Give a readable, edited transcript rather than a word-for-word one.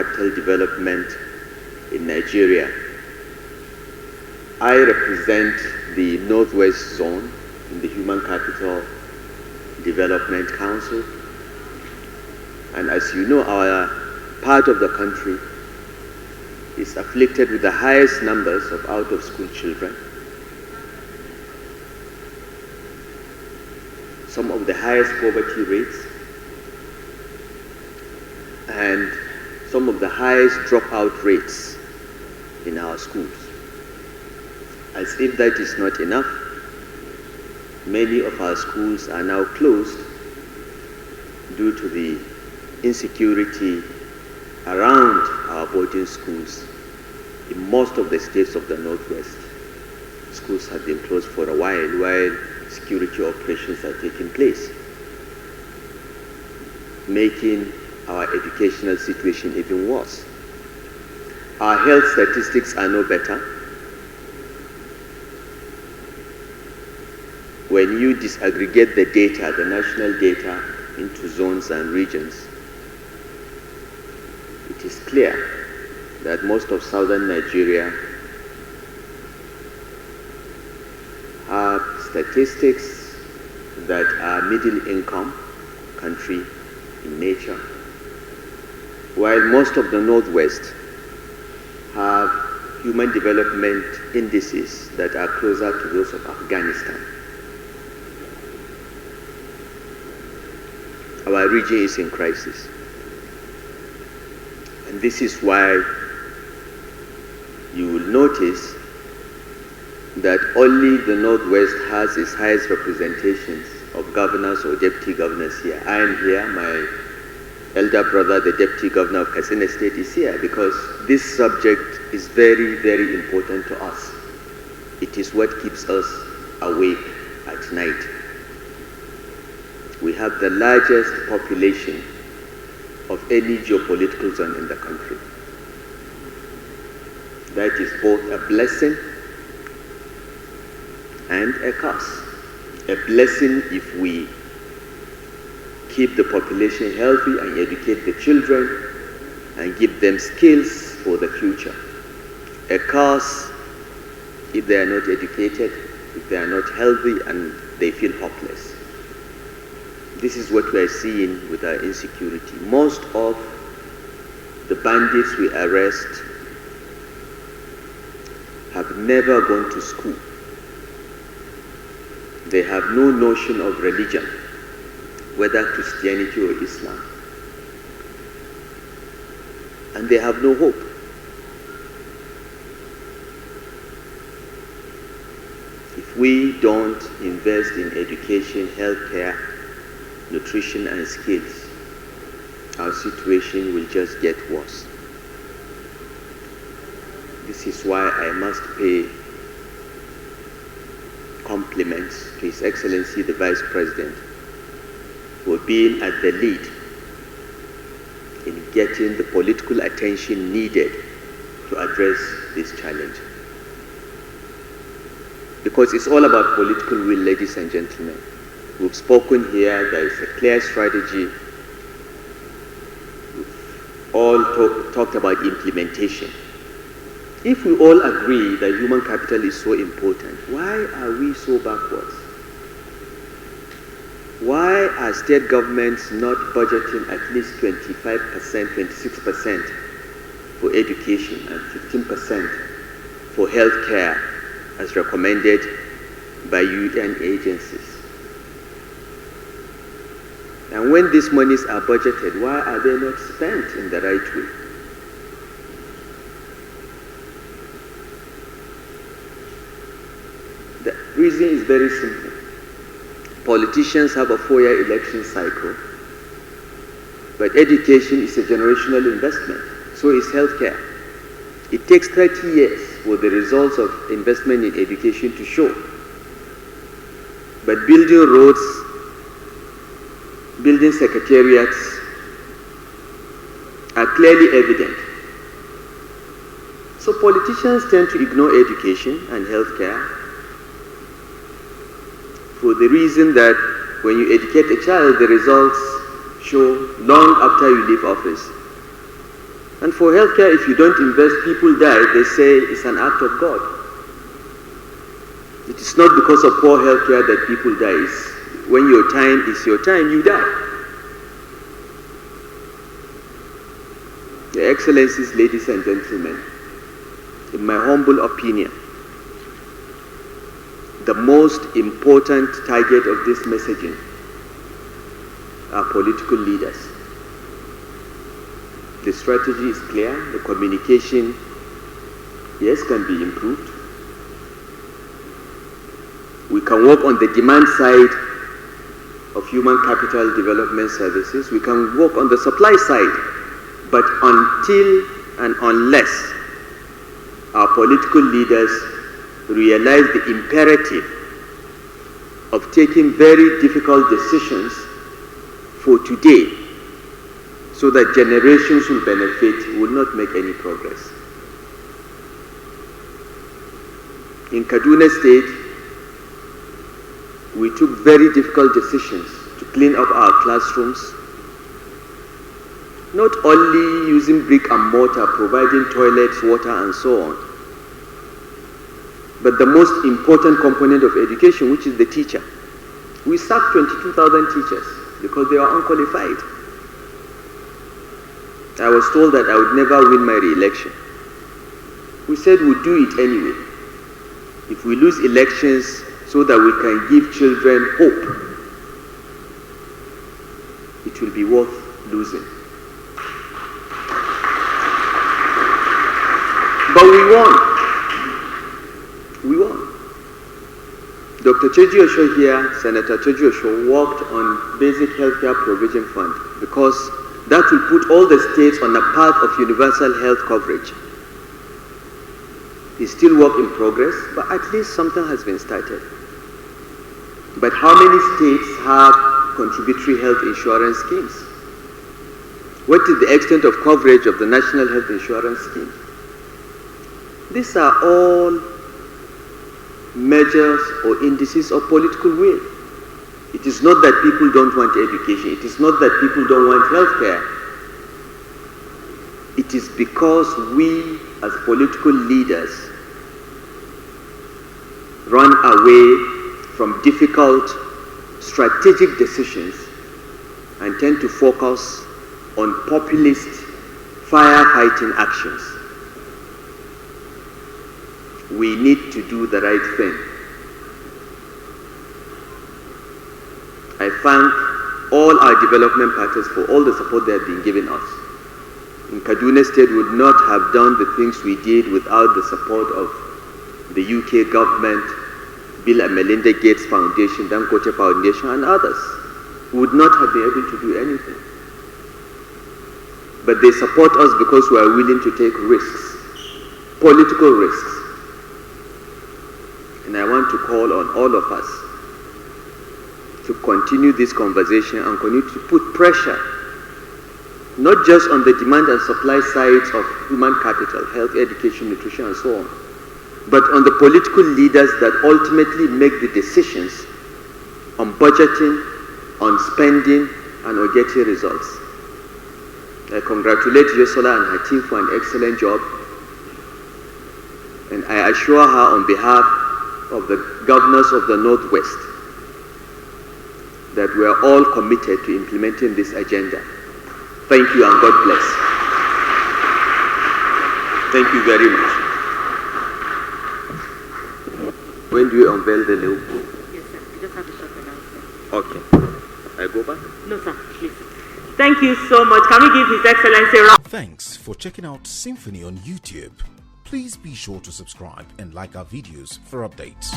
capital development in Nigeria. I represent the Northwest Zone in the Human Capital Development Council. And as you know, our part of the country is afflicted with the highest numbers of out-of-school children, some of the highest poverty rates, and some of the highest dropout rates in our schools. As if that is not enough, many of our schools are now closed due to the insecurity around our boarding schools. In most of the states of the Northwest, schools have been closed for a while security operations are taking place, making our educational situation even worse. Our health statistics are no better. When you disaggregate the data, the national data, into zones and regions, it is clear that most of southern Nigeria have statistics that are middle income country in nature, while most of the Northwest have human development indices that are closer to those of Afghanistan. Our region is in crisis. And this is why you will notice that only the Northwest has its highest representations of governors or deputy governors here. I am here, my elder brother, the deputy governor of Kaduna State, is here because this subject is very, very important to us. It is what keeps us awake at night. We have the largest population of any geopolitical zone in the country. That is both a blessing and a curse. A blessing if we keep the population healthy and educate the children and give them skills for the future. A curse if they are not educated, if they are not healthy and they feel hopeless. This is what we are seeing with our insecurity. Most of the bandits we arrest have never gone to school. They have no notion of religion, whether Christianity or Islam. And they have no hope. If we don't invest in education, healthcare, nutrition and skills, our situation will just get worse. This is why I must pay compliments to His Excellency the Vice President for being at the lead in getting the political attention needed to address this challenge. Because it's all about political will, ladies and gentlemen. We've spoken here, there is a clear strategy. We've all talked about implementation. If we all agree that human capital is so important, why are we so backwards? Why are state governments not budgeting at least 25%, 26% for education and 15% for healthcare as recommended by UN agencies? And when these monies are budgeted, why are they not spent in the right way? The reason is very simple. Politicians have a 4-year election cycle, but education is a generational investment. So is healthcare. It takes 30 years for the results of investment in education to show. But building roads, building secretariats are clearly evident. So politicians tend to ignore education and healthcare for the reason that when you educate a child, the results show long after you leave office. And for healthcare, if you don't invest, people die. They say it's an act of God. It is not because of poor healthcare that people die. It's when your time is your time, you die. Your Excellencies, ladies and gentlemen, in my humble opinion, the most important target of this messaging are political leaders. The strategy is clear, the communication, yes, can be improved. We can work on the demand side of human capital development services. We can work on the supply side. But until and unless our political leaders realize the imperative of taking very difficult decisions for today so that generations will benefit, we will not make any progress. In Kaduna State, we took very difficult decisions to clean up our classrooms, not only using brick and mortar, providing toilets, water, and so on, but the most important component of education, which is the teacher. We sacked 22,000 teachers because they were unqualified. I was told that I would never win my re-election. We said we'd do it anyway. If we lose elections so that we can give children hope, it will be worth losing. But we won. We won. Dr. Cheji Osho here, Senator Cheji Osho, worked on Basic Healthcare Provision Fund because that will put all the states on a path of universal health coverage. It's still work in progress, but at least something has been started. But how many states have contributory health insurance schemes? What is the extent of coverage of the National Health Insurance Scheme? These are all measures or indices of political will. It is not that people don't want education. It is not that people don't want healthcare. It is because we, as political leaders, run away from difficult strategic decisions and tend to focus on populist firefighting actions. We need to do the right thing. I thank all our development partners for all the support they have been giving us. In Kaduna State, we would not have done the things we did without the support of the UK government, Bill and Melinda Gates Foundation, Dangote Foundation, and others. We would not have been able to do anything. But they support us because we are willing to take risks, political risks. And I want to call on all of us to continue this conversation and continue to put pressure, not just on the demand and supply sides of human capital, health, education, nutrition, and so on, but on the political leaders that ultimately make the decisions on budgeting, on spending, and on getting results. I congratulate Yosola and her team for an excellent job, and I assure her on behalf of the governors of the Northwest that we are all committed to implementing this agenda. Thank you and God bless. Thank you very much. When do you unveil the new book? Yes, sir. We just have a short announcement. Okay. I go back? No, sir. Please. Thank you so much. Can we give His Excellency a round? Thanks for checking out SYMFONI on YouTube. Please be sure to subscribe and like our videos for updates.